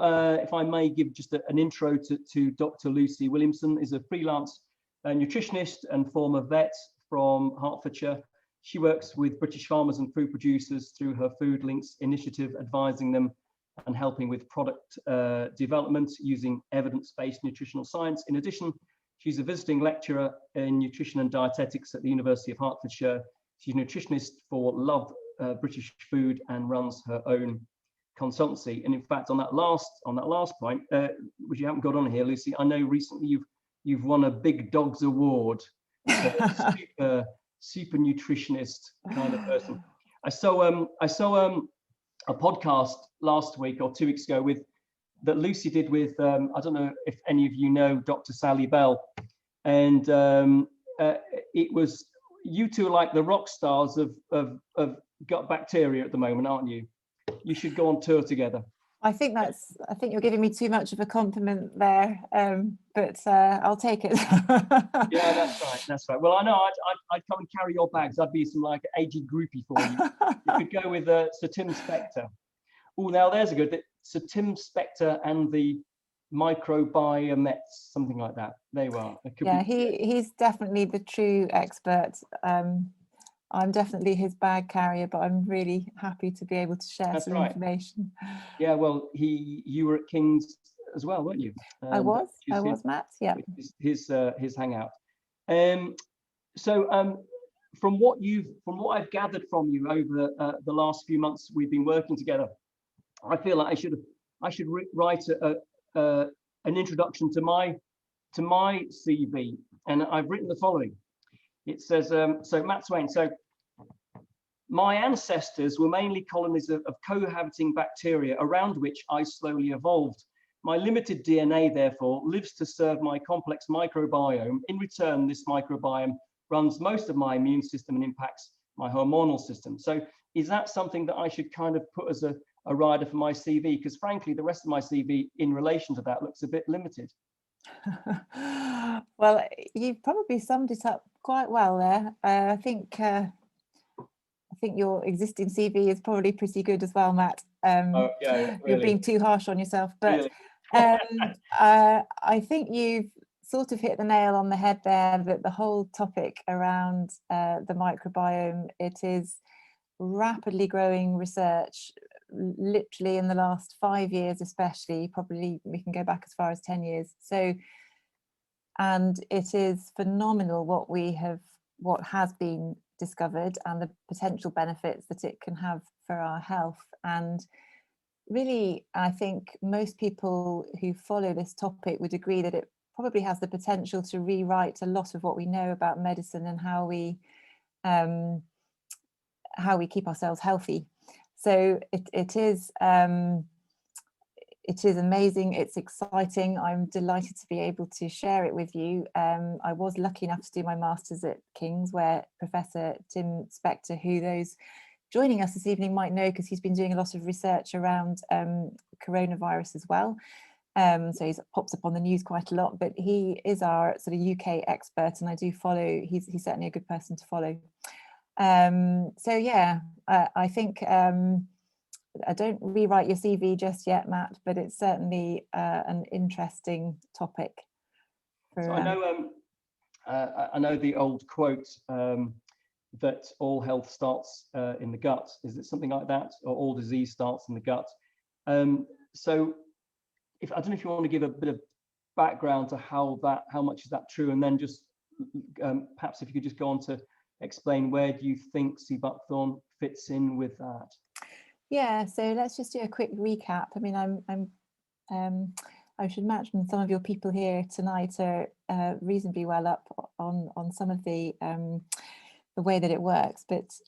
If I may give just an intro to Dr. Lucy Williamson, is a freelance nutritionist and former vet from Hertfordshire. She works with British farmers and food producers through her Food Links initiative, advising them and helping with product development using evidence-based nutritional science. In addition, she's a visiting lecturer in nutrition and dietetics at the University of Hertfordshire. She's a nutritionist for Love British Food and runs her own consultancy. And in fact, on that last point, which you haven't got on here, Lucy, I know recently you've won a Big Dogs Award. Super nutritionist kind of person. I saw a podcast last week or 2 weeks ago that Lucy did with I don't know if any of you know Dr. Sally Bell, and it was, you two are like the rock stars of gut bacteria at the moment, aren't you? You should go on tour together. I think you're giving me too much of a compliment there, but I'll take it. Yeah, that's right. Well, I know I'd come and carry your bags. I'd be some like aged groupie for you. You could go with Sir Tim Spector. Oh, now there's a good, Sir Tim Spector and the microbiomettes, something like that. There you are. Yeah, he's definitely the true expert. I'm definitely his bag carrier, but I'm really happy to be able to share some information. Yeah, well, you were at King's as well, weren't you? I was, Matt. Yeah. His hangout. So from what I've gathered from you over the last few months we've been working together, I feel like I should write an introduction to my CV, and I've written the following. It says, so Matt Swain, so my ancestors were mainly colonies of cohabiting bacteria around which I slowly evolved. My limited DNA, therefore, lives to serve my complex microbiome. In return, this microbiome runs most of my immune system and impacts my hormonal system. So is that something that I should kind of put as a rider for my CV? Because frankly, the rest of my CV in relation to that looks a bit limited. Well, you've probably summed it up quite well there. I think your existing CV is probably pretty good as well, Matt. Yeah, really. You're being too harsh on yourself, but really? I think you've sort of hit the nail on the head there, that the whole topic around the microbiome, it is rapidly growing research, literally in the last 5 years especially, probably we can go back as far as 10 years. So, and it is phenomenal what has been discovered and the potential benefits that it can have for our health. And really, I think most people who follow this topic would agree that it probably has the potential to rewrite a lot of what we know about medicine and how we keep ourselves healthy. So it is amazing. It's exciting. I'm delighted to be able to share it with you. I was lucky enough to do my master's at King's, where Professor Tim Spector, who those joining us this evening might know because he's been doing a lot of research around coronavirus as well. So he pops up on the news quite a lot, but he is our sort of UK expert, and I do follow. He's certainly a good person to follow. So yeah, I think I don't rewrite your CV just yet, Matt, but it's certainly an interesting topic. So I know the old quote that all health starts in the gut. Is it something like that, or all disease starts in the gut? So I don't know if you want to give a bit of background to how much is that true, and then just perhaps if you could just go on to explain where do you think Sea Buckthorn fits in with that? Yeah, so let's just do a quick recap. I mean, I should imagine some of your people here tonight are reasonably well up on some of the way that it works. But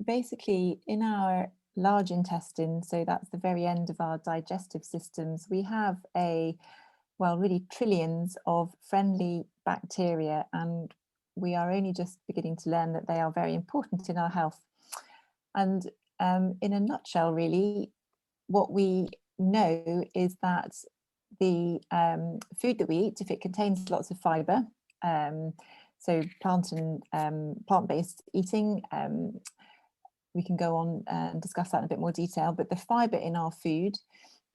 basically, in our large intestine, so that's the very end of our digestive systems, we have really trillions of friendly bacteria, and we are only just beginning to learn that they are very important in our health. And in a nutshell, really, what we know is that the food that we eat, if it contains lots of fibre, so plant-based eating, we can go on and discuss that in a bit more detail, but the fibre in our food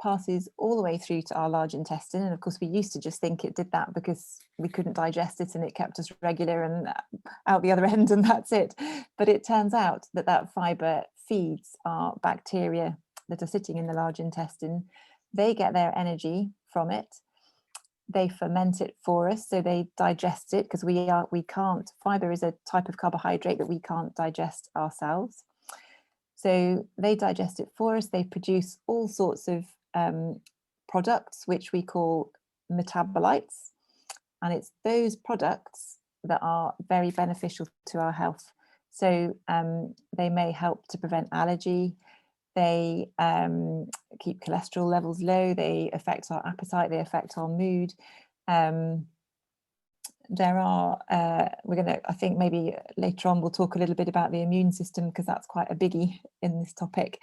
passes all the way through to our large intestine. And of course, we used to just think it did that because we couldn't digest it and it kept us regular and out the other end, and that's it. But it turns out that that fibre feeds our bacteria that are sitting in the large intestine. They get their energy from it. They ferment it for us, so they digest it, because we can't. Fibre is a type of carbohydrate that we can't digest ourselves. So they digest it for us. They produce all sorts of products, which we call metabolites. And it's those products that are very beneficial to our health. So they may help to prevent allergy. They keep cholesterol levels low. They affect our appetite. They affect our mood. There are, we're going to, I think maybe later on we'll talk a little bit about the immune system, because that's quite a biggie in this topic.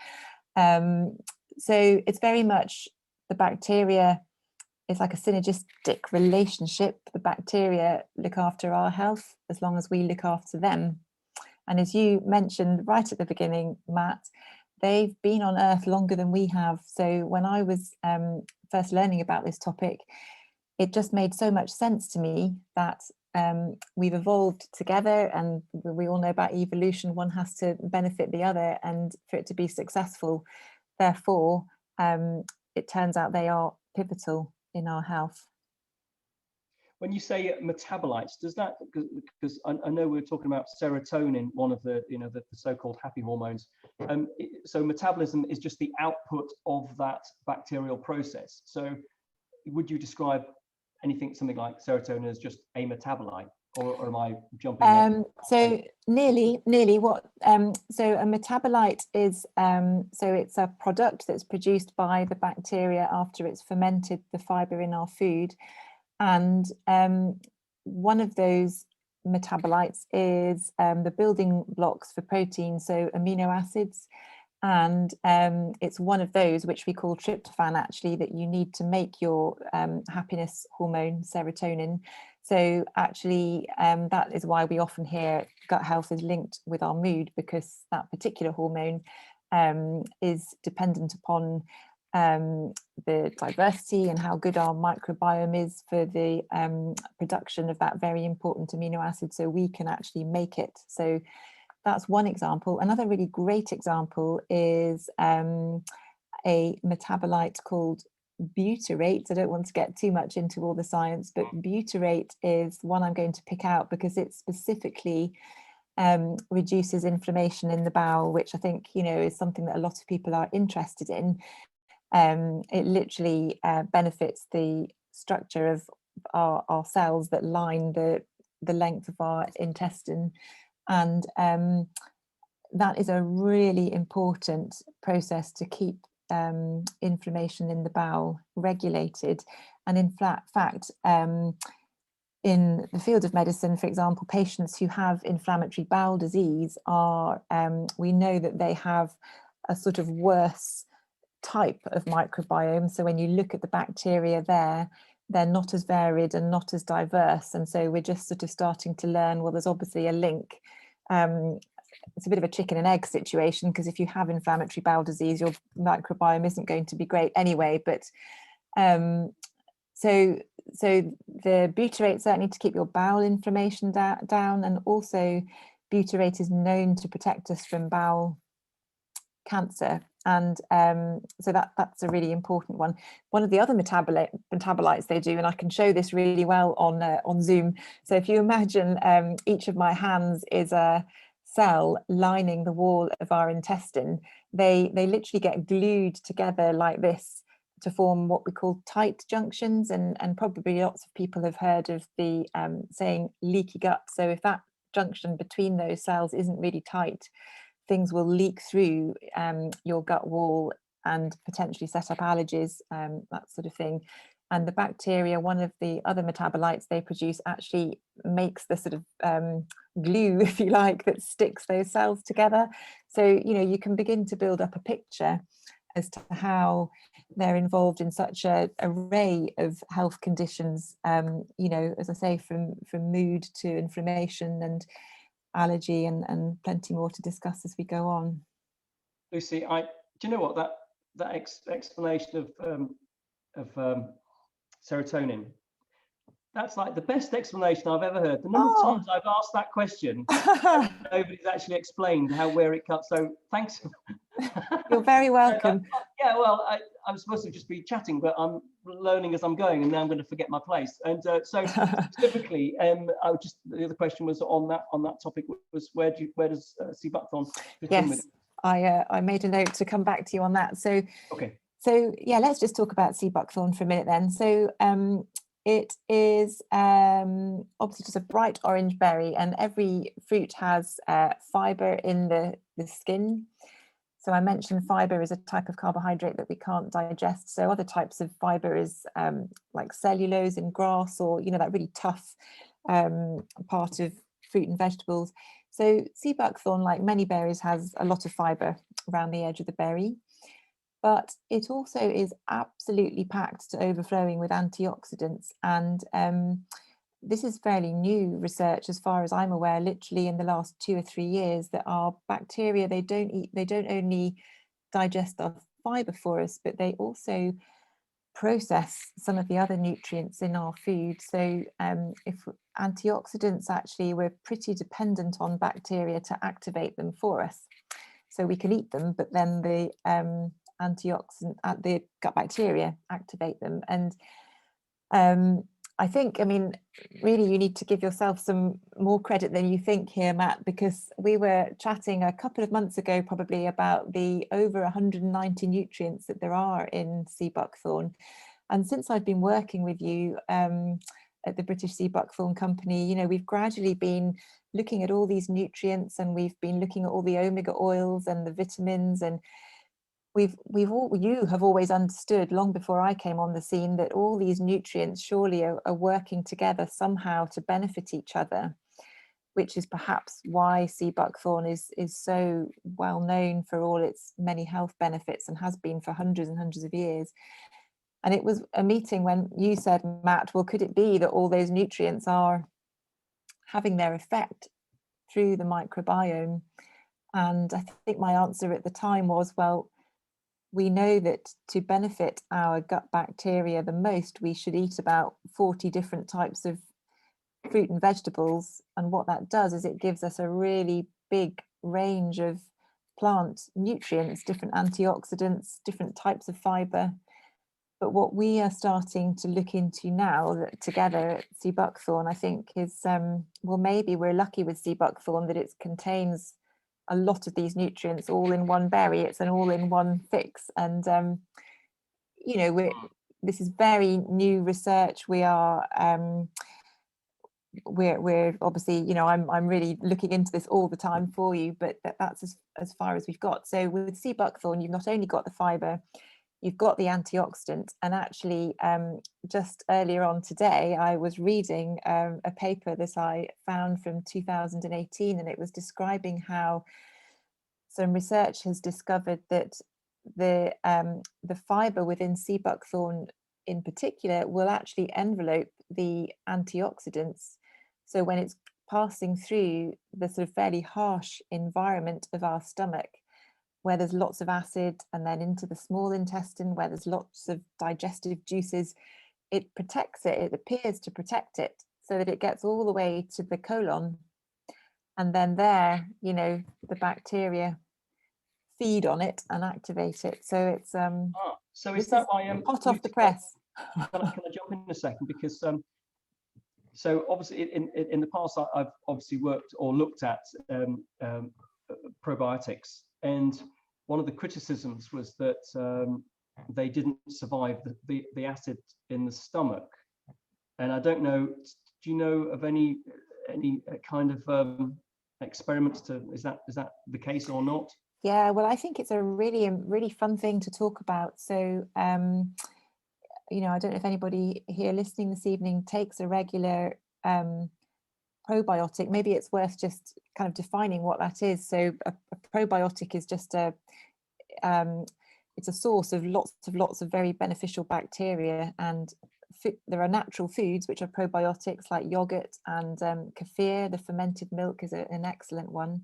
So it's very much the bacteria. It's like a synergistic relationship. The bacteria look after our health as long as we look after them. And as you mentioned right at the beginning, Matt, they've been on Earth longer than we have. So when I was first learning about this topic, it just made so much sense to me that we've evolved together, and we all know about evolution. One has to benefit the other, and for it to be successful, therefore, it turns out they are pivotal in our health. When you say metabolites, does that, because I know we were talking about serotonin, one of the, the so-called happy hormones. So metabolism is just the output of that bacterial process. So would you describe something like serotonin as just a metabolite, or am I jumping? So nearly what. So a metabolite is so it's a product that's produced by the bacteria after it's fermented the fibre in our food. And one of those metabolites is the building blocks for protein, so amino acids. And it's one of those which we call tryptophan, actually, that you need to make your happiness hormone, serotonin. So actually, that is why we often hear gut health is linked with our mood, because that particular hormone is dependent upon the diversity and how good our microbiome is for the production of that very important amino acid, so we can actually make it. So that's one example. Another really great example is a metabolite called butyrate. I don't want to get too much into all the science, but butyrate is one I'm going to pick out because it specifically reduces inflammation in the bowel, which I think, is something that a lot of people are interested in. It literally benefits the structure of our cells that line the length of our intestine. And that is a really important process to keep inflammation in the bowel regulated. And in fact, in the field of medicine, for example, patients who have inflammatory bowel disease are, we know that they have a sort of worse type of microbiome. So when you look at the bacteria there, they're not as varied and not as diverse. And so we're just sort of starting to learn, well, there's obviously a link. It's a bit of a chicken and egg situation, because if you have inflammatory bowel disease, your microbiome isn't going to be great anyway. But so the butyrate certainly to keep your bowel inflammation down, and also butyrate is known to protect us from bowel cancer. And so that's a really important one. One of the other metabolites they do, and I can show this really well on Zoom. So if you imagine each of my hands is a cell lining the wall of our intestine, they literally get glued together like this to form what we call tight junctions. And probably lots of people have heard of the saying leaky gut. So if that junction between those cells isn't really tight, things will leak through your gut wall and potentially set up allergies, that sort of thing. And the bacteria, one of the other metabolites they produce, actually makes the sort of glue, if you like, that sticks those cells together. So, you can begin to build up a picture as to how they're involved in such an array of health conditions, as I say, from mood to inflammation and allergy, and plenty more to discuss as we go on. Lucy, do you know what, explanation of serotonin. That's like the best explanation I've ever heard. The number of times I've asked that question, nobody's actually explained where it cuts. So thanks. You're very welcome. Yeah, well, I'm supposed to just be chatting, but I'm learning as I'm going, and now I'm going to forget my place. And so specifically, the other question was on that topic was where does Sea Buckthorn fit in with? I made a note to come back to you on that. So okay. So yeah, let's just talk about Sea Buckthorn for a minute then. So it is obviously just a bright orange berry, and every fruit has fibre in the skin. So I mentioned fibre is a type of carbohydrate that we can't digest. So other types of fibre is like cellulose in grass, or that really tough part of fruit and vegetables. So Sea Buckthorn, like many berries, has a lot of fibre around the edge of the berry. But it also is absolutely packed to overflowing with antioxidants. And this is fairly new research, as far as I'm aware, literally in the last 2 or 3 years, that our bacteria, they don't only digest our fibre for us, but they also process some of the other nutrients in our food. So if antioxidants, actually, we're pretty dependent on bacteria to activate them for us. So we can eat them, but then the antioxidant the gut bacteria activate them. And I think, really you need to give yourself some more credit than you think here, Matt, because we were chatting a couple of months ago probably about the over 190 nutrients that there are in Sea Buckthorn. And since I've been working with you at the British Sea Buckthorn Company, we've gradually been looking at all these nutrients, and we've been looking at all the omega oils and the vitamins, and you have always understood, long before I came on the scene, that all these nutrients surely are working together somehow to benefit each other, which is perhaps why Sea Buckthorn is so well known for all its many health benefits, and has been for hundreds and hundreds of years. And it was a meeting when you said, Matt, well, could it be that all those nutrients are having their effect through the microbiome? And I think my answer at the time was, well, we know that to benefit our gut bacteria the most, we should eat about 40 different types of fruit and vegetables. And what that does is it gives us a really big range of plant nutrients, different antioxidants, different types of fibre. But what we are starting to look into now together at Sea Buckthorn, I think, is, well, maybe we're lucky with Sea Buckthorn that it contains a lot of these nutrients all in one berry. It's an all-in-one fix. And, this is very new research. We're obviously, I'm really looking into this all the time for you, but that's as far as we've got. So with Sea Buckthorn, you've not only got the fibre, you've got the antioxidant. And actually, just earlier on today, I was reading a paper that I found from 2018, and it was describing how some research has discovered that the fibre within Sea Buckthorn in particular will actually envelope the antioxidants. So when it's passing through the sort of fairly harsh environment of our stomach, where there's lots of acid, and then into the small intestine where there's lots of digestive juices, it protects it. It appears to protect it so that it gets all the way to the colon. And then there, the bacteria feed on it and activate it. So it's so is that why hot off the press. Can I jump in a second? Because so obviously in the past I've obviously worked or looked at probiotics, and one of the criticisms was that they didn't survive the acid in the stomach. And I don't know, do you know of any kind of experiments is that the case or not? Yeah, well, I think it's a really fun thing to talk about. So I don't know if anybody here listening this evening takes a regular probiotic. Maybe it's worth just kind of defining what that is. So a probiotic is just it's a source of lots of very beneficial bacteria, and there are natural foods which are probiotics, like yogurt and kefir. The fermented milk is an excellent one.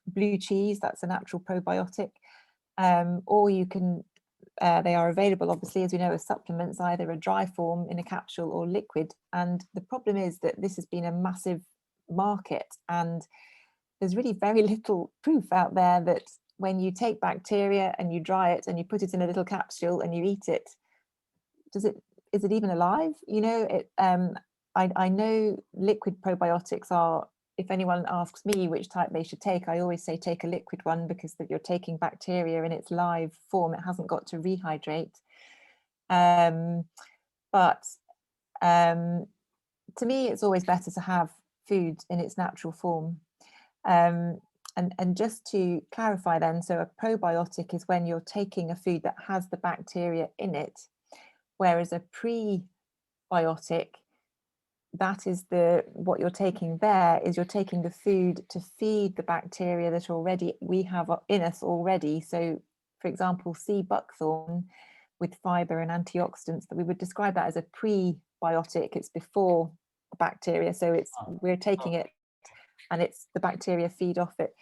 Blue cheese, that's a natural probiotic. or you can, they are available, obviously, as we know, as supplements, either a dry form in a capsule or liquid. And the problem is that this has been a massive market, and there's really very little proof out there that when you take bacteria and you dry it and you put it in a little capsule and you eat it, is it even alive? You know, I know liquid probiotics are, if anyone asks me which type they should take, I always say take a liquid one, because that you're taking bacteria in its live form. It hasn't got to rehydrate. But to me, it's always better to have food in its natural form. And just to clarify then, so a probiotic is when you're taking a food that has the bacteria in it, whereas a prebiotic, that is what you're taking there, is you're taking the food to feed the bacteria that already we have in us already. So for example, Sea Buckthorn with fiber and antioxidants, that we would describe that as a prebiotic. It's before the bacteria, so we're taking it and it's the bacteria feed off it.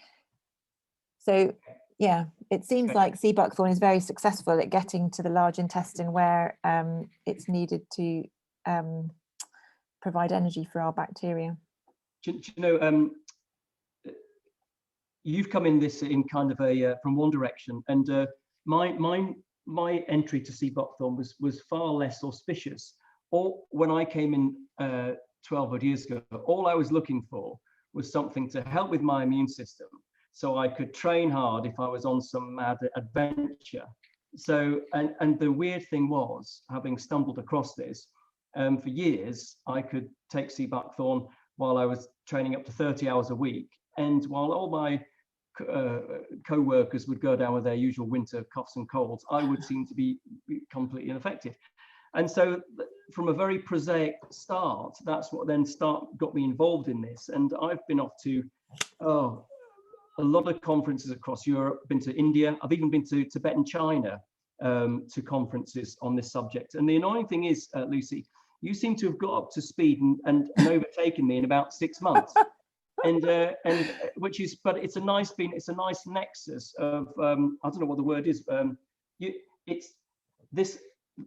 So yeah, it seems like Sea Buckthorn is very successful at getting to the large intestine, where it's needed to provide energy for our bacteria. Do you know, you've come in this in kind of a from one direction, and my entry to Sea Buckthorn was far less auspicious. Or when I came in 12 odd years ago, all I was looking for was something to help with my immune system, so I could train hard if I was on some mad adventure. So, and the weird thing was, having stumbled across this, for years, I could take Sea Buckthorn while I was training up to 30 hours a week. And while all my co-workers would go down with their usual winter coughs and colds, I would seem to be completely unaffected. And so from a very prosaic start, that's what then got me involved in this. And I've been off to a lot of conferences across Europe, been to India, I've even been to Tibet and China, to conferences on this subject. And the annoying thing is, Lucy, you seem to have got up to speed and overtaken me in about 6 months. and which is, but it's a nice nexus of I don't know what the word is. It's this,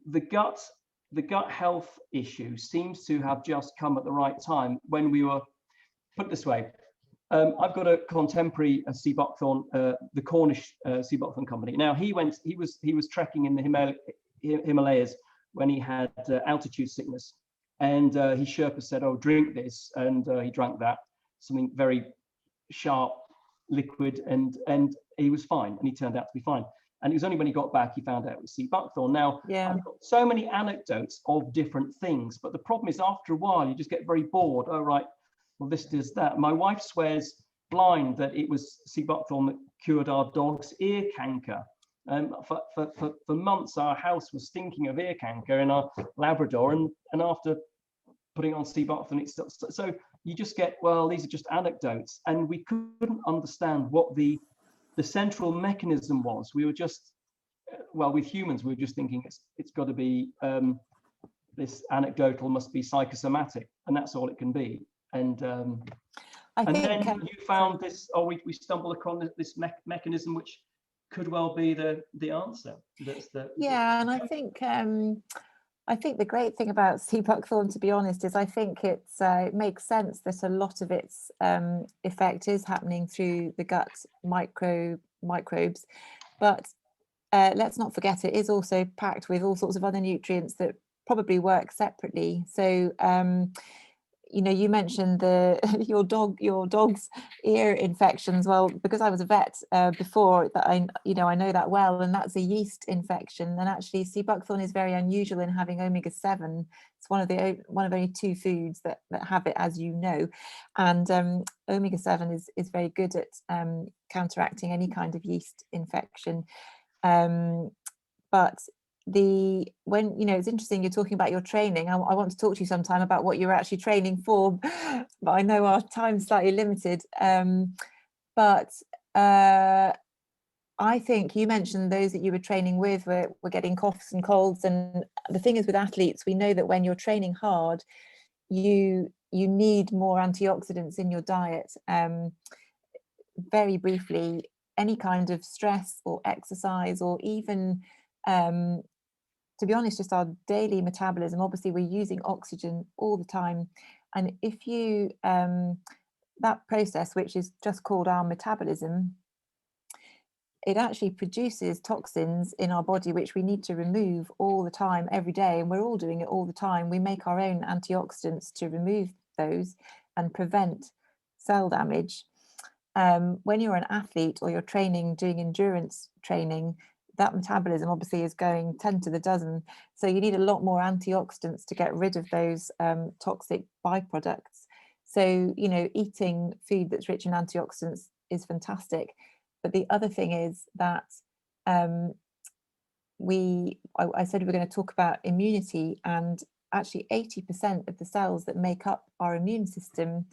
the gut health issue seems to have just come at the right time, when we were, put it this way, I've got a contemporary Sea Buckthorn, the Cornish Sea Buckthorn company. Now he was trekking in the Himalayas when he had altitude sickness, and his Sherpa said, "Oh, drink this," and he drank that, something very sharp liquid, and he was fine, and he turned out to be fine. And it was only when he got back he found out it was Sea Buckthorn. Now, I've got so many anecdotes of different things, but the problem is, after a while you just get very bored. Oh right, well this does that. My wife swears blind that it was Sea Buckthorn that cured our dog's ear canker. For months our house was stinking of ear canker in our Labrador, and after putting on Sea Buckthorn, it's so you just get, well, these are just anecdotes, and we couldn't understand what the central mechanism was. We were just, well, with humans, we were just thinking it's got to be this anecdotal, must be psychosomatic, and that's all it can be. And then you found this, or we stumbled upon this mechanism, which could well be the answer. And I think the great thing about Sea Buckthorn, to be honest, is I think it makes sense that a lot of its effect is happening through the gut microbes, but let's not forget it is also packed with all sorts of other nutrients that probably work separately. So you mentioned your dog's ear infections. Well, because I was a vet before, that I know that well, and that's a yeast infection. And actually, Sea Buckthorn is very unusual in having omega-7. It's one of only 2 foods that have it, as you know, and omega-7 is very good at counteracting any kind of yeast infection. But it's interesting, you're talking about your training. I want to talk to you sometime about what you're actually training for, but I know our time's slightly limited. But I think you mentioned those that you were training with were getting coughs and colds, and the thing is, with athletes, we know that when you're training hard, you need more antioxidants in your diet. Very briefly, any kind of stress or exercise, or even to be honest, just our daily metabolism. Obviously, we're using oxygen all the time, and if you that process, which is just called our metabolism, it actually produces toxins in our body which we need to remove all the time, every day, and we're all doing it all the time. We make our own antioxidants to remove those and prevent cell damage. When you're an athlete or you're training, doing endurance training, that metabolism obviously is going 10 to the dozen. So you need a lot more antioxidants to get rid of those toxic byproducts. So, you know, eating food that's rich in antioxidants is fantastic. But the other thing is that I said we were going to talk about immunity, and actually 80% of the cells that make up our immune system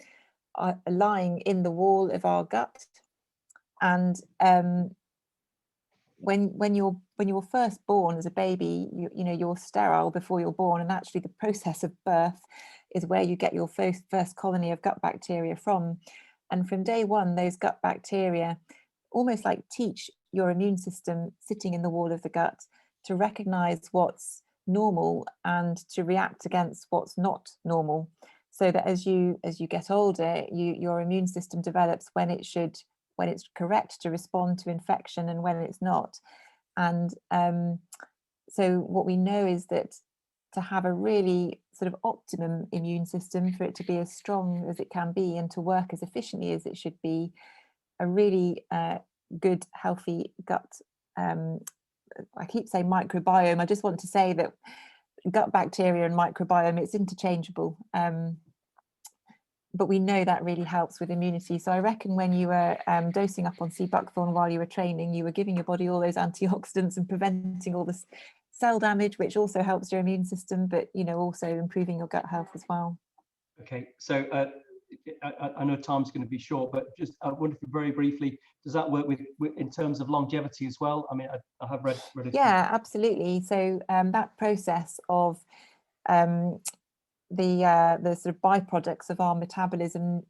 are lying in the wall of our gut. And when you're first born as a baby, you know, you're sterile before you're born, and actually the process of birth is where you get your first colony of gut bacteria from. And from day one, those gut bacteria almost like teach your immune system sitting in the wall of the gut to recognize what's normal and to react against what's not normal, so that as you get older, your immune system develops when it's correct to respond to infection and when it's not. And so what we know is that to have a really sort of optimum immune system, for it to be as strong as it can be and to work as efficiently as it should be, a really good, healthy gut. I keep saying microbiome. I just want to say that gut bacteria and microbiome, it's interchangeable. But we know that really helps with immunity. So I reckon when you were dosing up on Sea Buckthorn while you were training, you were giving your body all those antioxidants and preventing all this cell damage, which also helps your immune system, but, you know, also improving your gut health as well. Okay, so I know time's going to be short, but just I wonder if very briefly, does that work with in terms of longevity as well? I mean, I have read it. Yeah, absolutely. So that process of the sort of byproducts of our metabolism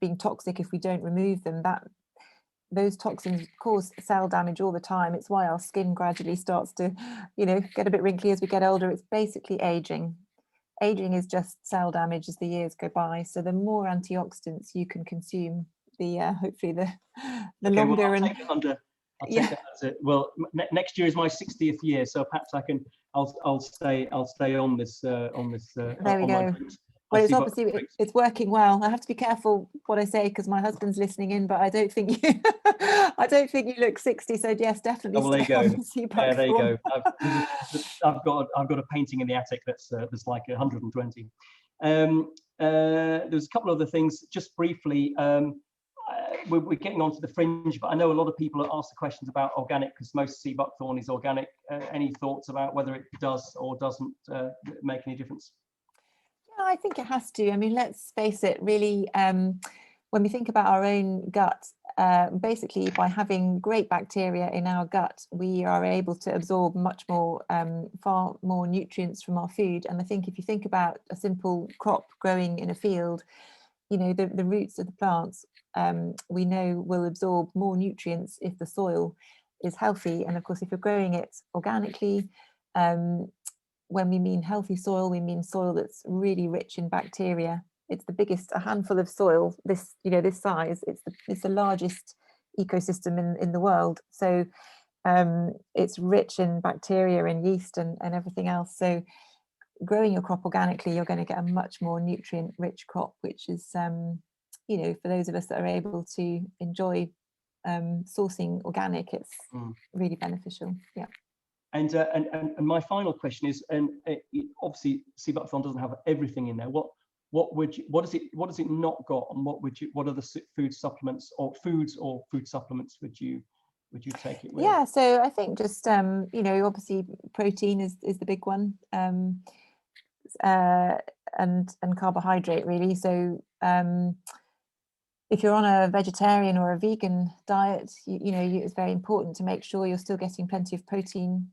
being toxic, if we don't remove them, those toxins cause cell damage all the time. It's why our skin gradually starts to, you know, get a bit wrinkly as we get older. It's basically aging. Aging is just cell damage as the years go by. So the more antioxidants you can consume, the hopefully the okay, longer. Well, and I'll take that as it. Well, next year is my 60th year, so perhaps I'll stay on this there we go. Well, it's obviously it's working well. I have to be careful what I say because my husband's listening in, but I don't think you I don't think you look 60. So yes, definitely. Oh, well, there you go. Yeah, there you go. I've got a painting in the attic that's like 120. There's a couple of other things, just briefly. We're getting onto the fringe, but I know a lot of people are asked the questions about organic, because most Sea Buckthorn is organic. Any thoughts about whether it does or doesn't make any difference? Yeah, I think it has to. I mean, let's face it, really, when we think about our own gut, basically by having great bacteria in our gut, we are able to absorb much more, far more nutrients from our food. And I think if you think about a simple crop growing in a field, you know, the roots of the plants, we know will absorb more nutrients if the soil is healthy. And of course, if you're growing it organically, when we mean healthy soil, we mean soil that's really rich in bacteria. It's the biggest, a handful of soil, this size, it's the largest ecosystem in the world. So it's rich in bacteria and yeast and everything else. So growing your crop organically, you're going to get a much more nutrient rich crop, which is, you know, for those of us that are able to enjoy sourcing organic, it's really beneficial. Yeah. And my final question is, and obviously Sea Buckthorn doesn't have everything in there. What does it not got, and what are the food supplements or food supplements would you take it with? Yeah, so I think just you know, obviously protein is the big one, and carbohydrate really. So if you're on a vegetarian or a vegan diet, it's very important to make sure you're still getting plenty of protein,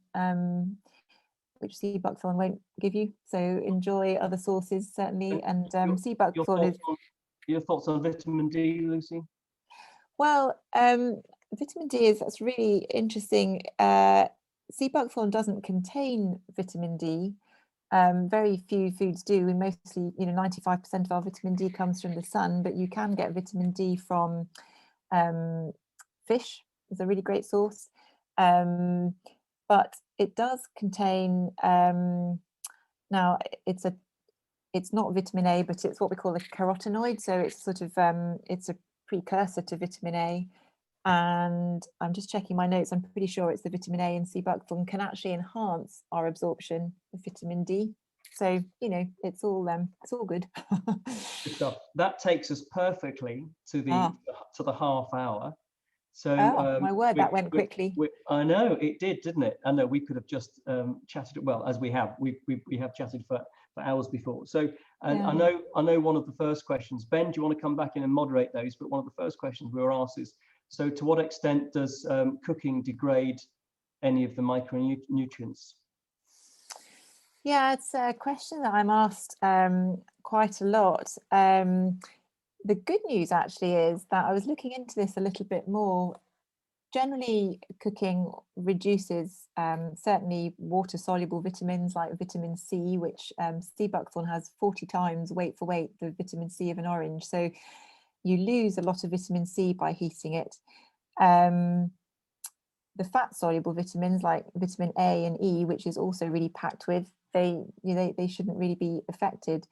which Sea Buckthorn won't give you. So enjoy other sources certainly. And Sea Buckthorn is. Your thoughts on vitamin D, Lucy? Well, vitamin D that's really interesting. Sea buckthorn doesn't contain vitamin D. Very few foods do. We mostly, 95% of our vitamin D comes from the sun, but you can get vitamin D from fish. Is a really great source. But it does contain, now it's not vitamin A, but it's what we call a carotenoid. So it's sort of, it's a precursor to vitamin A. And I'm just checking my notes. I'm pretty sure it's the vitamin A in sea buckthorn can actually enhance our absorption of vitamin D. So, it's all good. Good stuff. That takes us perfectly to the half hour. So my word, that went quickly. I know it did, didn't it? I know we could have just chatted. Well, as we have chatted for hours before. So, and Yeah. I know one of the first questions. Ben, do you want to come back in and moderate those? But one of the first questions we were asked is, so to what extent does cooking degrade any of the micronutrients? Yeah, it's a question that I'm asked quite a lot. The good news actually is that I was looking into this a little bit more. Generally, cooking reduces certainly water-soluble vitamins like vitamin C, which sea buckthorn has 40 times weight for weight the vitamin C of an orange. So you lose a lot of vitamin C by heating it. The fat-soluble vitamins like vitamin A and E, which is also really packed with, they shouldn't really be affected.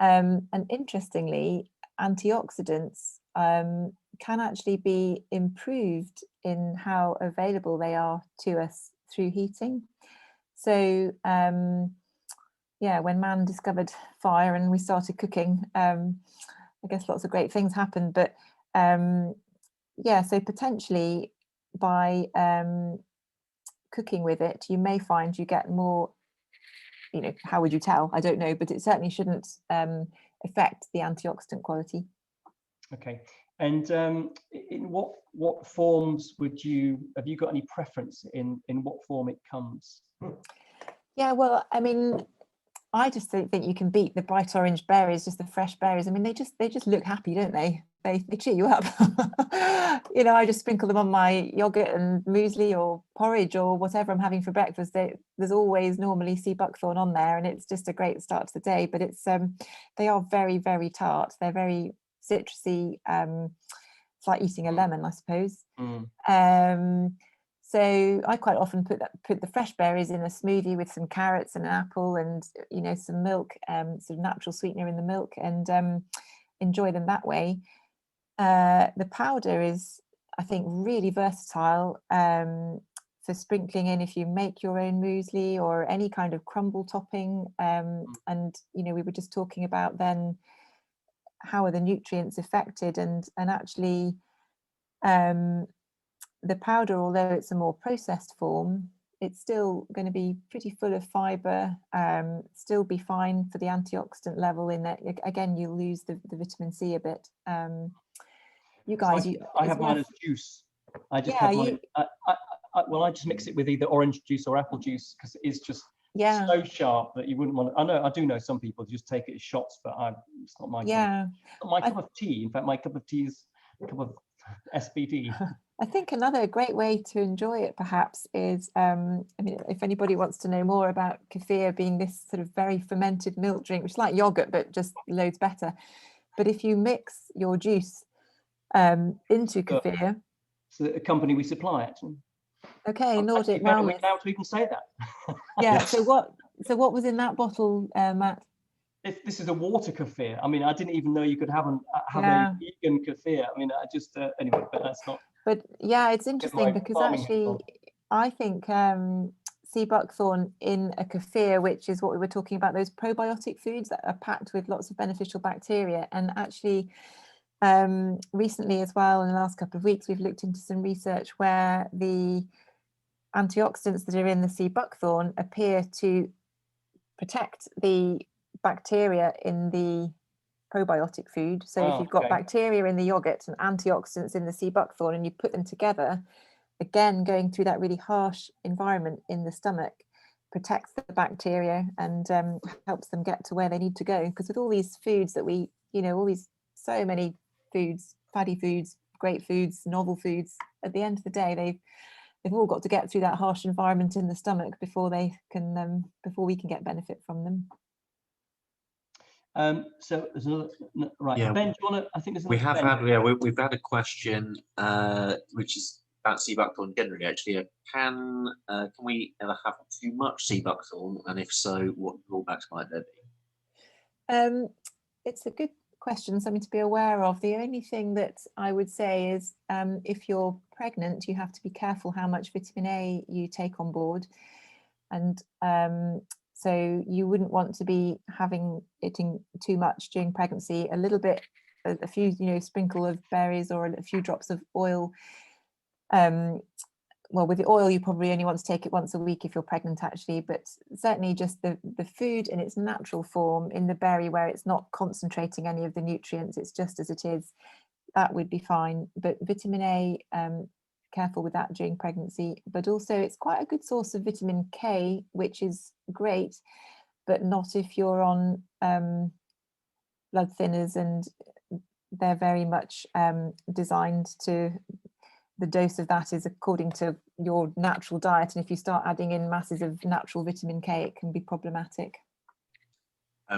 And interestingly, antioxidants can actually be improved in how available they are to us through heating. So when man discovered fire and we started cooking, I guess lots of great things happened. But so potentially by cooking with it, you may find you get more, how would you tell? I don't know, but it certainly shouldn't affect the antioxidant quality. Okay. And in what forms have you got any preference in what form it comes? Yeah, well, I mean, I just don't think you can beat the bright orange berries, just the fresh berries. I mean, they just look happy, don't they? They cheer you up. I just sprinkle them on my yogurt and muesli or porridge or whatever I'm having for breakfast. There's always normally sea buckthorn on there, and it's just a great start to the day. But they are very, very tart. They're very citrusy. It's like eating a lemon, I suppose. So I quite often put the fresh berries in a smoothie with some carrots and an apple and some milk, sort of natural sweetener in the milk, and enjoy them that way. The powder is, I think, really versatile for sprinkling in if you make your own muesli or any kind of crumble topping. And we were just talking about then how are the nutrients affected, and actually the powder, although it's a more processed form, it's still going to be pretty full of fiber, still be fine for the antioxidant level in that. Again, you lose the vitamin C a bit. You guys, I have mine as juice. I just have mine. I just mix it with either orange juice or apple juice because it is just so sharp that you wouldn't want to. I do know some people just take it as shots, but it's not my cup of tea. In fact, my cup of tea is a cup of SBD. I think another great way to enjoy it perhaps is, if anybody wants to know more about kefir being this sort of very fermented milk drink, which is like yogurt, but just loads better. But if you mix your juice into kefir. So a company we supply, actually. Okay, Nordic Wellness. Now we can say that. Yeah. So what was in that bottle, Matt? This is a water kefir. I mean, I didn't even know you could have a vegan kefir. I mean, I just anyway, but that's not. But yeah, it's interesting because actually, I think sea buckthorn in a kefir, which is what we were talking about, those probiotic foods that are packed with lots of beneficial bacteria, and actually. Recently as well, in the last couple of weeks, we've looked into some research where the antioxidants that are in the sea buckthorn appear to protect the bacteria in the probiotic food. So if you've got bacteria in the yogurt and antioxidants in the sea buckthorn and you put them together, again, going through that really harsh environment in the stomach protects the bacteria and helps them get to where they need to go. Because with all these foods that we, all these so many foods, fatty foods, great foods, novel foods, at the end of the day, they've all got to get through that harsh environment in the stomach before they can before we can get benefit from them. So there's another, right, Yeah. Ben, do you want to, I think there's We another have Ben. had, we've had a question, which is about sea buckthorn generally. Actually, can we ever have too much sea buckthorn, and if so, what drawbacks might there be? It's a good question, something to be aware of. The only thing that I would say is, if you're pregnant, you have to be careful how much vitamin A you take on board, and so you wouldn't want to be eating too much during pregnancy. A little bit, a few, sprinkle of berries or a few drops of oil. Well, with the oil, you probably only want to take it once a week if you're pregnant, actually, but certainly just the food in its natural form in the berry, where it's not concentrating any of the nutrients, it's just as it is, that would be fine. But vitamin A, careful with that during pregnancy. But also it's quite a good source of vitamin K, which is great, but not if you're on blood thinners, and they're very much designed to, the dose of that is according to your natural diet, and if you start adding in masses of natural vitamin K, it can be problematic.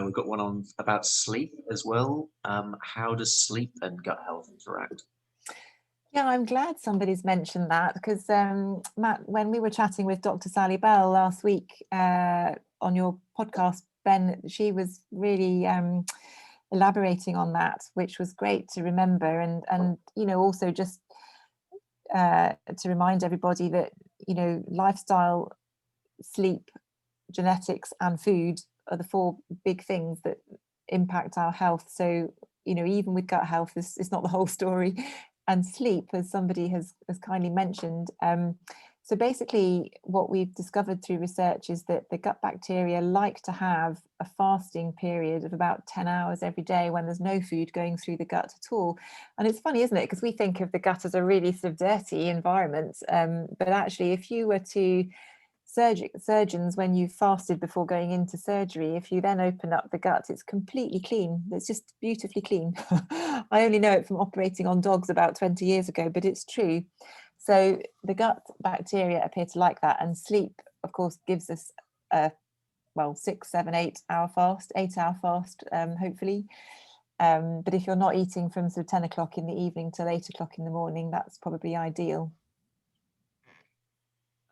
We've got one on about sleep as well. How does sleep and gut health interact? Yeah, I'm glad somebody's mentioned that, because Matt, when we were chatting with Dr. Sally Bell last week on your podcast, Ben, she was really elaborating on that, which was great to remember, and also just to remind everybody that lifestyle, sleep, genetics and food are the 4 big things that impact our health. So even with gut health, it's not the whole story. And sleep, as somebody has kindly mentioned, so basically what we've discovered through research is that the gut bacteria like to have a fasting period of about 10 hours every day when there's no food going through the gut at all. And it's funny, isn't it, because we think of the gut as a really sort of dirty environment, but actually if you were to surgeons, when you fasted before going into surgery, if you then open up the gut, it's completely clean. It's just beautifully clean. I only know it from operating on dogs about 20 years ago, but it's true. So the gut bacteria appear to like that, and sleep, of course, gives us a 6, 7, 8 hour fast, 8-hour fast, hopefully. But if you're not eating from sort of 10 o'clock in the evening till 8 o'clock in the morning, that's probably ideal.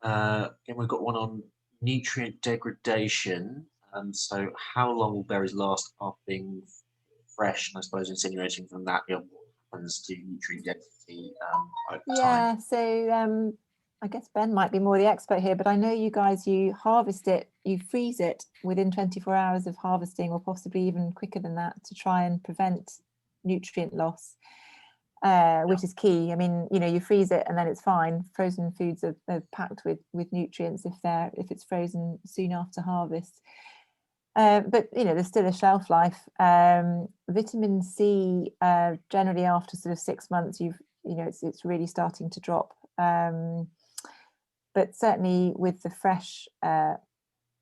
Then we've got one on nutrient degradation. So how long will berries last after being fresh? And I suppose insinuating from that, what happens to nutrient density over time? Yeah, so I guess Ben might be more the expert here, but I know you guys, you harvest it, you freeze it within 24 hours of harvesting, or possibly even quicker than that, to try and prevent nutrient loss. Which is key. I mean, you freeze it and then it's fine. Frozen foods are packed with nutrients if it's frozen soon after harvest. But there's still a shelf life. Vitamin C, generally after sort of 6 months, it's really starting to drop. But certainly with the fresh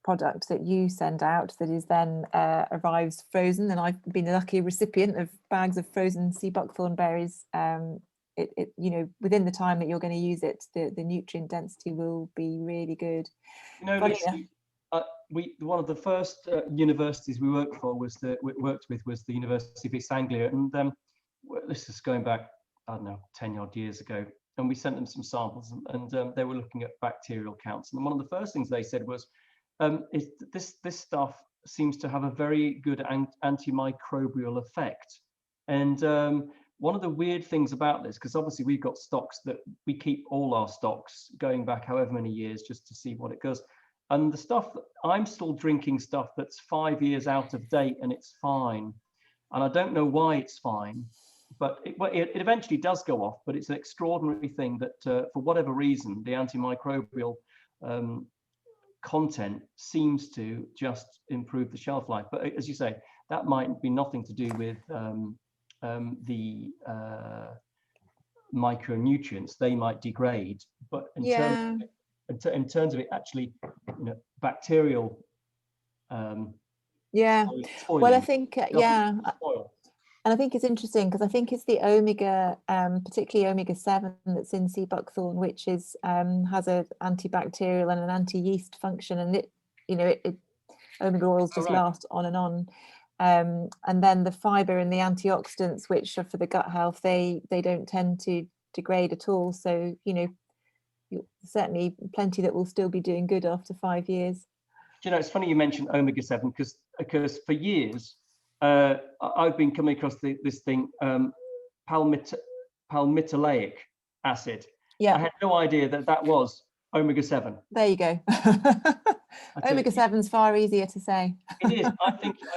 product that you send out, that is then arrives frozen, and I've been a lucky recipient of bags of frozen sea buckthorn berries. It within the time that you're going to use it, the nutrient density will be really good. Lucy, one of the first universities we worked with was the University of East Anglia, and this is going back, I don't know, 10 odd years ago, and we sent them some samples, and they were looking at bacterial counts, and one of the first things they said was, is this stuff seems to have a very good antimicrobial effect. And one of the weird things about this, because obviously we've got stocks that we keep all our stocks going back however many years just to see what it goes. And the stuff that I'm still drinking, stuff that's 5 years out of date, and it's fine. And I don't know why it's fine, but it eventually does go off. But it's an extraordinary thing that for whatever reason, the antimicrobial content seems to just improve the shelf life. But as you say, that might be nothing to do with the micronutrients. They might degrade, but in terms of it actually, bacterial yeah, spoiling, well, I think spoil. And I think it's interesting because I think it's the omega, particularly omega-7 that's in sea buckthorn, which is has an antibacterial and an anti-yeast function, and omega oils just last on and on. And then the fiber and the antioxidants, which are for the gut health, they don't tend to degrade at all. So certainly plenty that will still be doing good after 5 years. It's funny you mentioned omega-7 because for years I've been coming across this thing, palmitoleic acid. Yeah, I had no idea that was omega-7. There you go. Omega-7's far easier to say. It is. I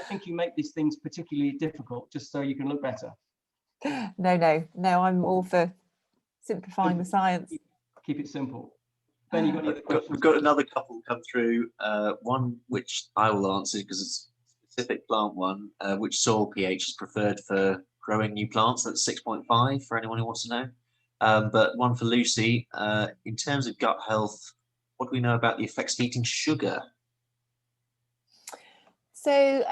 think you make these things particularly difficult just so you can look better. No, I'm all for simplifying the science. Keep it simple. Ben, you got any other questions? We've got another couple come through. One which I will answer because it's a specific plant one. Which soil pH is preferred for growing new plants? That's 6.5 for anyone who wants to know. But one for Lucy. In terms of gut health, what do we know about the effects of eating sugar? So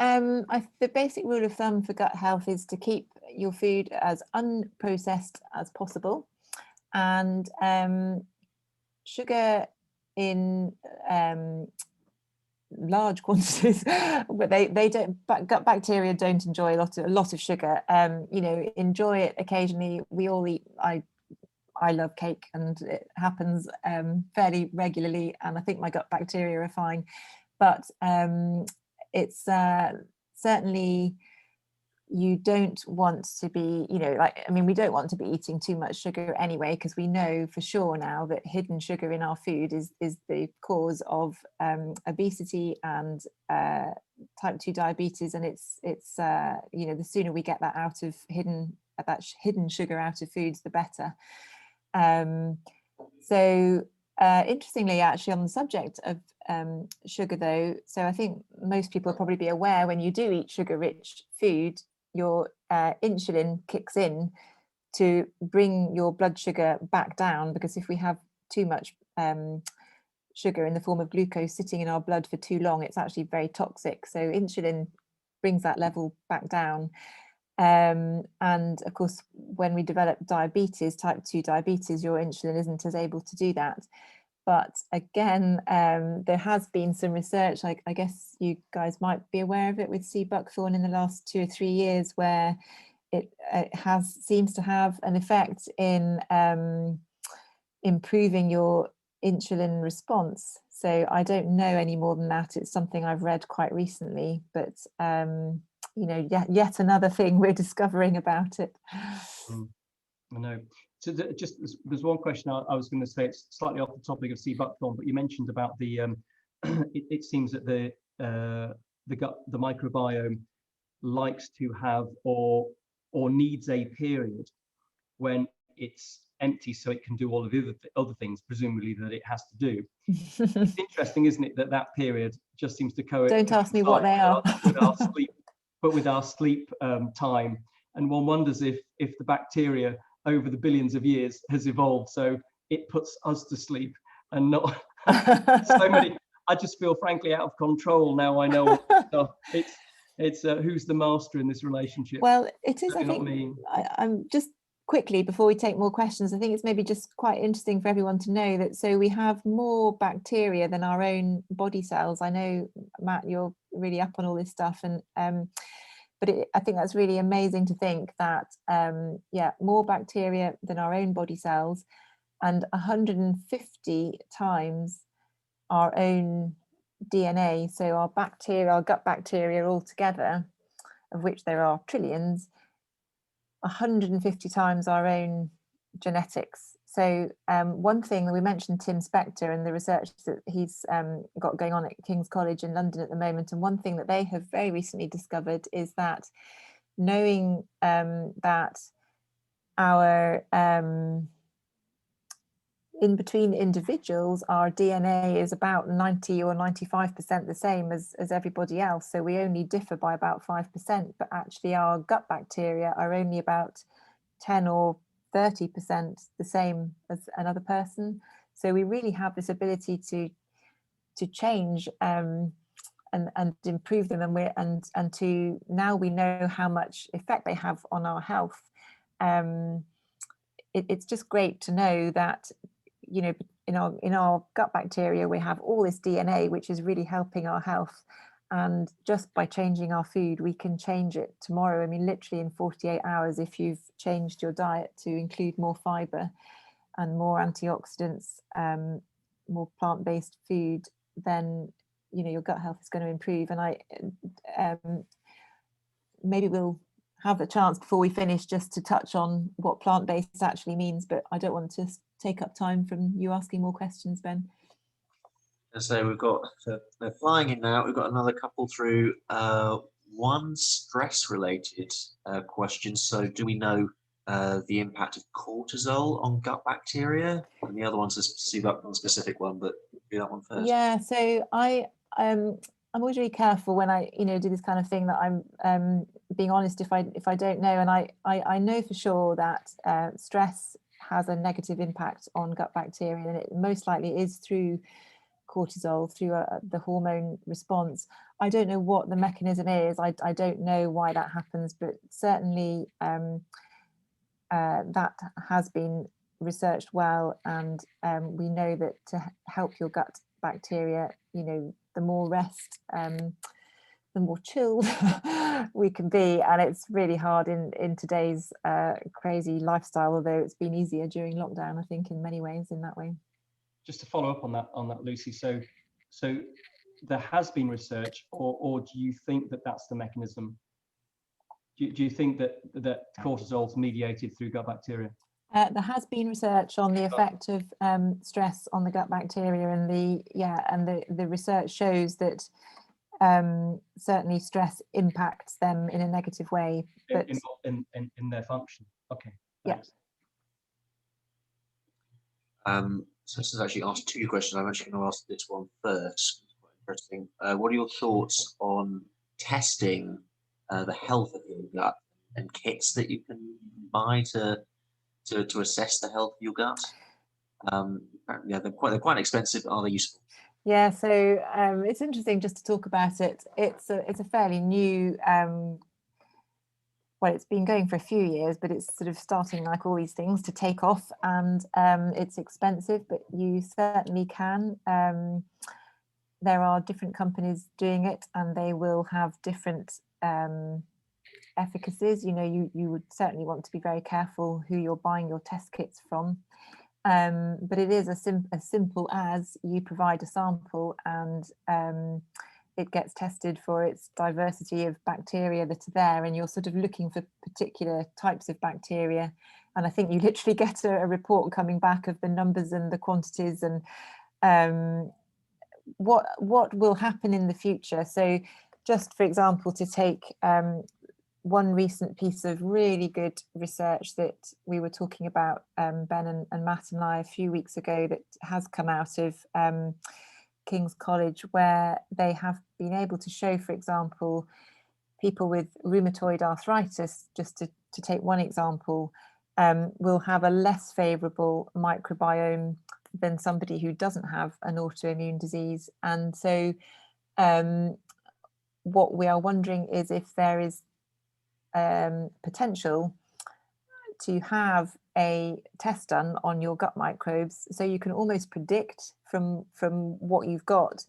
the basic rule of thumb for gut health is to keep your food as unprocessed as possible, and sugar in large quantities, but they don't. Gut bacteria don't enjoy a lot of sugar. Enjoy it occasionally. We all eat. I love cake, and it happens fairly regularly, and I think my gut bacteria are fine. But it's certainly, you don't want to be, we don't want to be eating too much sugar anyway, because we know for sure now that hidden sugar in our food is the cause of obesity and type 2 diabetes, and it's the sooner we get that hidden sugar out of foods, the better. Interestingly, actually, on the subject of sugar, though, so I think most people will probably be aware when you do eat sugar-rich food, your insulin kicks in to bring your blood sugar back down, because if we have too much sugar in the form of glucose sitting in our blood for too long, it's actually very toxic. So insulin brings that level back down. And of course, when we develop diabetes, type 2 diabetes, your insulin isn't as able to do that. But again, there has been some research, I guess you guys might be aware of it, with Sea Buckthorn in the last 2 or 3 years, where it seems to have an effect in improving your insulin response. So I don't know any more than that. It's something I've read quite recently, but yet another thing we're discovering about it. I know. So there's one question I was going to say. It's slightly off the topic of Sea Buckthorn, but you mentioned about the it seems that the gut, the microbiome, likes to have or needs a period when it's empty, so it can do all of the other things, presumably, that it has to do. It's interesting, isn't it, that period just seems to coincide. Don't ask me what they are. with our sleep, but with our sleep time, and one wonders if the bacteria over the billions of years has evolved so it puts us to sleep and not so many. I just feel frankly out of control now. I know it's who's the master in this relationship. Well, it is. Certainly I think not me. I'm just quickly, before we take more questions, I think it's maybe just quite interesting for everyone to know that so we have more bacteria than our own body cells. I know, Matt, you're really up on all this stuff, and but I think that's really amazing to think that, more bacteria than our own body cells, and 150 times our own DNA. So our bacteria, our gut bacteria altogether, of which there are trillions, 150 times our own genetics. So one thing that we mentioned, Tim Spector and the research that he's got going on at King's College in London at the moment, and one thing that they have very recently discovered is that knowing that our in between individuals, our DNA is about 90 or 95% the same as everybody else. So we only differ by about 5%, but actually our gut bacteria are only about 10 or 30% the same as another person. So we really have this ability to change and improve them, and to now we know how much effect they have on our health. It's just great to know that, you know, in our gut bacteria we have all this DNA which is really helping our health, and just by changing our food we can change it tomorrow. I mean, literally in 48 hours, if you've changed your diet to include more fiber and more antioxidants, more plant-based food, then, you know, your gut health is going to improve. And I maybe we'll have a chance before we finish just to touch on what plant-based actually means, but I don't want to take up time from you asking more questions, Ben. And so we've got, they're flying in now. We've got another couple through. One stress-related question. So do we know the impact of cortisol on gut bacteria? And the other one's a Sea Buckthorn specific one, but do that one first. Yeah, so I'm always really careful when I, you know, do this kind of thing, that I'm being honest if I don't know. And I know for sure that stress has a negative impact on gut bacteria, and it most likely is through cortisol, through the hormone response. I don't know what the mechanism is. I don't know why that happens, but certainly that has been researched well, and we know that to help your gut bacteria, you know, the more rest, the more chilled we can be. And it's really hard in today's crazy lifestyle, although it's been easier during lockdown, I think, in many ways in that way. Just to follow up on that, Lucy. So there has been research, or do you think that that's the mechanism? Do you think that cortisol is mediated through gut bacteria? There has been research on the effect of stress on the gut bacteria, and the research shows that certainly stress impacts them in a negative way, but in their function. Okay. Thanks. Yeah. So this has actually asked two questions. I'm actually going to ask this one first. It's quite interesting. What are your thoughts on testing the health of your gut, and kits that you can buy to assess the health of your gut? Yeah, they're quite expensive. Are they useful? Yeah, so it's interesting just to talk about it. It's a fairly new. Well, it's been going for a few years, but it's sort of starting, like all these things, to take off, and it's expensive, but you certainly can. There are different companies doing it, and they will have different efficacies. You know, you would certainly want to be very careful who you're buying your test kits from. But it is as simple as you provide a sample, and it gets tested for its diversity of bacteria that are there, and you're sort of looking for particular types of bacteria. And I think you literally get a report coming back of the numbers and the quantities, and what will happen in the future. So just for example, to take one recent piece of really good research that we were talking about, Ben and Matt and I, a few weeks ago, that has come out of King's College, where they have been able to show, for example, people with rheumatoid arthritis, just to take one example, will have a less favourable microbiome than somebody who doesn't have an autoimmune disease. And so what we are wondering is if there is potential to have a test done on your gut microbes, so you can almost predict from what you've got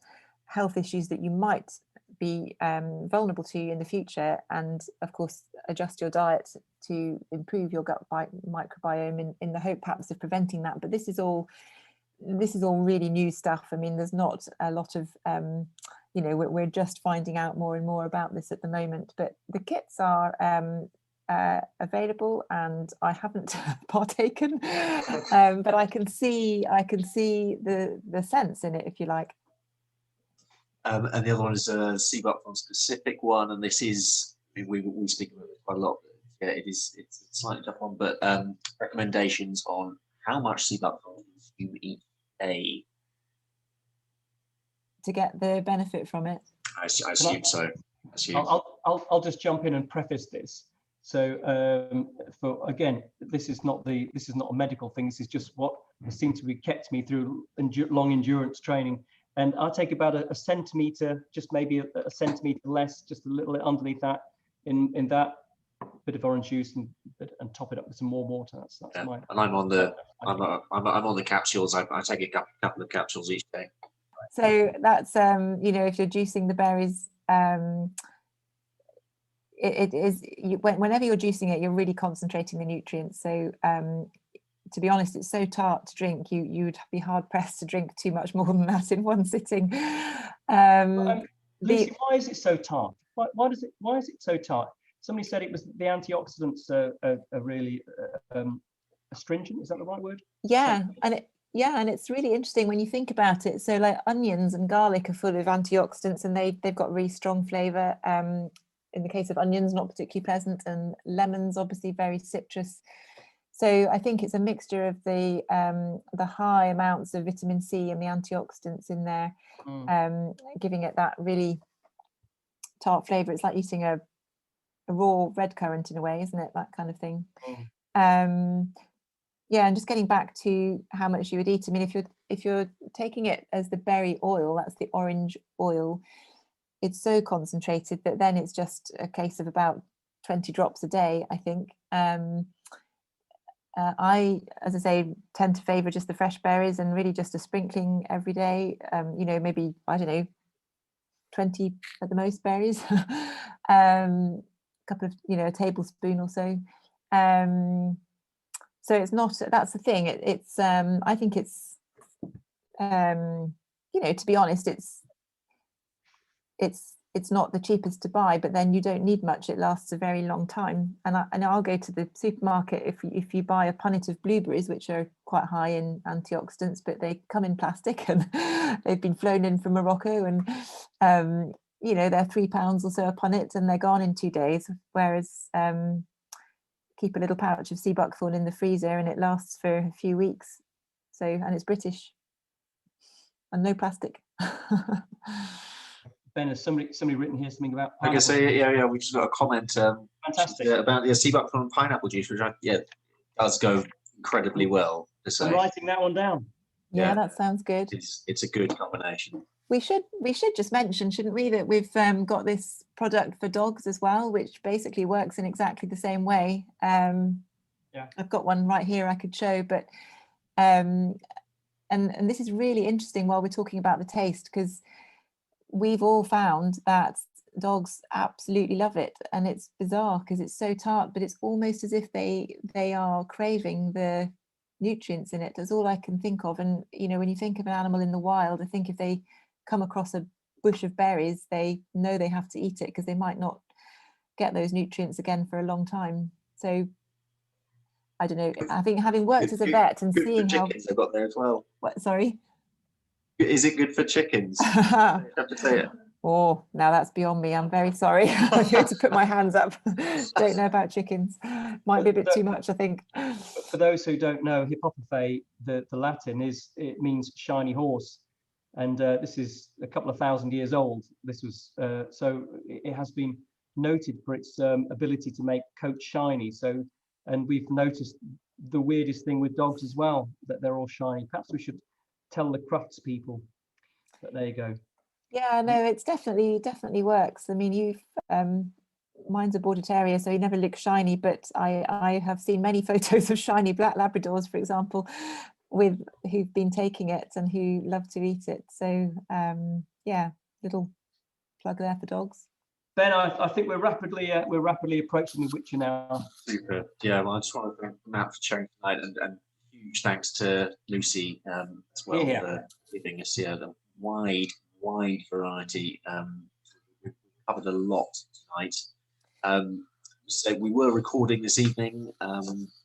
health issues that you might be vulnerable to in the future, and of course adjust your diet to improve your gut microbiome in the hope perhaps of preventing that. But this is all really new stuff. I mean, there's not a lot of you know, we're just finding out more and more about this at the moment, but the kits are available, and I haven't partaken, but I can see the sense in it, if you like. And the other one is a Sea Buckthorn specific one, and this is, I mean, we speak about it quite a lot. Yeah, it's a slightly tough one, but recommendations on how much Sea Buckthorn you eat a day to get the benefit from it. I assume so. I'll just jump in and preface this. So for again, this is not a medical thing. This is just what seemed to be kept me through long endurance training. And I take about a centimetre, just maybe a centimetre less, just a little bit underneath that, in that bit of orange juice, and top it up with some more water. That's Yeah. my. And I'm on the I'm on the capsules. I take a couple of capsules each day. So that's you know, if you're juicing the berries, it is whenever you're juicing it, you're really concentrating the nutrients. So to be honest, it's so tart to drink, you would be hard pressed to drink too much more than that in one sitting. Lucy, why is it so tart? Why is it so tart? Somebody said it was the antioxidants are really astringent. Is that the right word? Yeah, and it's really interesting when you think about it. So like onions and garlic are full of antioxidants, and they've got really strong flavour. In the case of onions, not particularly pleasant, and lemons obviously very citrus. So I think it's a mixture of the high amounts of vitamin C and the antioxidants in there, giving it that really tart flavour. It's like eating a raw red currant in a way, isn't it? That kind of thing. Yeah, and just getting back to how much you would eat. I mean, if you're taking it as the berry oil, that's the orange oil, it's so concentrated that then it's just a case of about 20 drops a day, I think. I, as I say, tend to favour just the fresh berries and really just a sprinkling every day. You know, maybe, I don't know, 20 at the most berries, couple of, you know, a tablespoon or so. So it's not, that's the thing. It's I think it's, you know, to be honest, it's not the cheapest to buy, but then you don't need much. It lasts a very long time. And I'll go to the supermarket if you buy a punnet of blueberries, which are quite high in antioxidants, but they come in plastic and they've been flown in from Morocco, and you know, they're £3 or so a punnet, and they're gone in 2 days. Whereas keep a little pouch of Sea Buckthorn in the freezer and it lasts for a few weeks. So, and it's British and no plastic. Ben, has somebody written here something about I guess yeah, we just got a comment fantastic about the Sea Buckthorn pineapple juice, which does go incredibly well. I'm writing that one down. Yeah, that sounds good. It's a good combination. We should just mention, shouldn't we, that we've got this product for dogs as well, which basically works in exactly the same way. Yeah, I've got one right here I could show, but and this is really interesting while we're talking about the taste, because we've all found that dogs absolutely love it, and it's bizarre because it's so tart, but it's almost as if they are craving the nutrients in it. That's all I can think of. And you know, when you think of an animal in the wild, I think if they come across a bush of berries, they know they have to eat it because they might not get those nutrients again for a long time. So I don't know, I think having worked as a vet and seeing how chickens I've got there as well. What, sorry? Is it good for chickens? I have to say it. Oh, now that's beyond me. I'm very sorry. I'm going to put my hands up. Don't know about chickens. Might be a bit too much, I think. For those who don't know, hippopothe, the Latin it means shiny horse, and this is a couple of thousand years old. This was so it has been noted for its ability to make coats shiny. So, and we've noticed the weirdest thing with dogs as well, that they're all shiny. Perhaps we should tell the crufts people. But there you go. Yeah, no, it's definitely works. I mean, you've mine's a border terrier, so he never looks shiny, but I have seen many photos of shiny black Labradors, for example, who've been taking it and who love to eat it. So yeah, little plug there for dogs. Ben, I think we're rapidly approaching the Witcher now. Super. Yeah, well, I just want to thank Matt for sharing tonight, and huge thanks to Lucy as well for giving us the wide variety. We've covered a lot tonight. So we were recording this evening,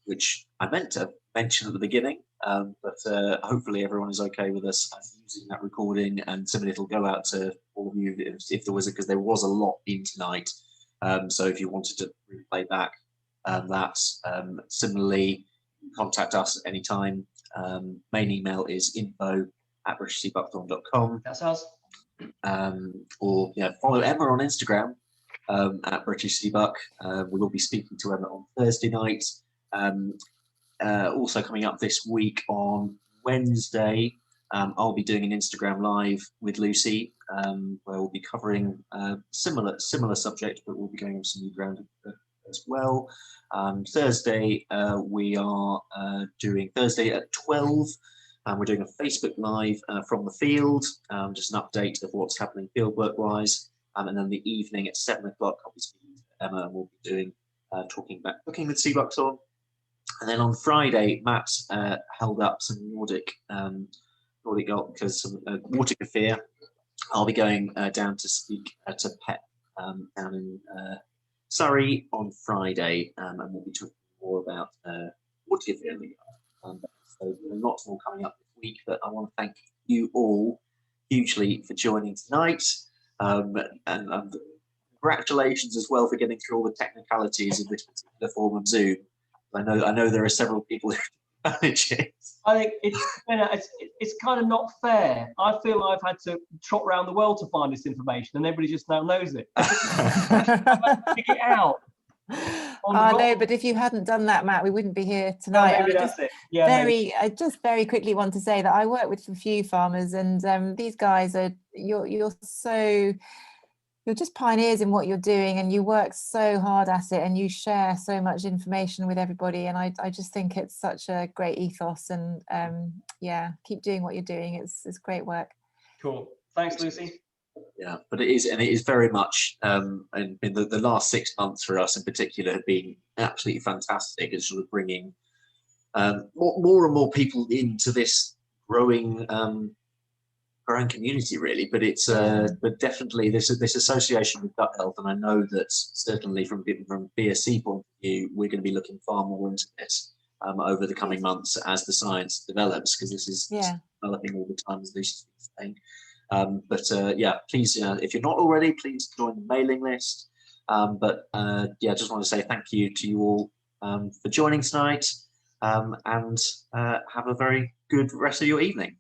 which I meant to mention at the beginning, but hopefully everyone is okay with us using that recording, and similarly it'll go out to all of you if there was because there was a lot in tonight. So if you wanted to replay back similarly, contact us at any time. Main email is info@britishseabuckthorn.com. That's us. Or follow Emma on Instagram at British Sea Buck. We will be speaking to Emma on Thursday night. Also coming up this week on Wednesday, I'll be doing an Instagram live with Lucy, where we'll be covering similar subject, but we'll be going on some new ground as well. Thursday, we are doing Thursday at 12. We're doing a Facebook Live from the field, just an update of what's happening fieldwork-wise. And then the evening at 7 o'clock, I'll be speaking to Emma, and we'll be doing talking about cooking with Sea Buckthorn. And then on Friday, Matt held up some Nordic because some Waterkefir. I'll be going down to speak to PEP down in Surrey on Friday, and we'll be talking more about Waterkefir. So lots more coming up this week, but I want to thank you all hugely for joining tonight, and congratulations as well for getting through all the technicalities of this particular form of Zoom. I know there are several people who manage it. I think it's kind of not fair. I feel I've had to trot around the world to find this information, and everybody just now knows it. I've had to dig it out. No, but if you hadn't done that, Matt, we wouldn't be here tonight. No, maybe that's it. Yeah, I just very quickly want to say that I work with a few farmers, and these guys are you're just pioneers in what you're doing, and you work so hard at it, and you share so much information with everybody, and I just think it's such a great ethos, and yeah, keep doing what you're doing. It's great work. Cool. Thanks, Lucy. Yeah, but it is very much, and in the last 6 months for us in particular have been absolutely fantastic at sort of bringing more and more people into this growing community, really. But it's but definitely this association with gut health, and I know that certainly from BSC point of view, we're going to be looking far more into this over the coming months as the science develops, because this is developing all the time, as Lucy's been saying. Yeah, please, if you're not already, please join the mailing list. Yeah, I just want to say thank you to you all for joining tonight, and have a very good rest of your evening.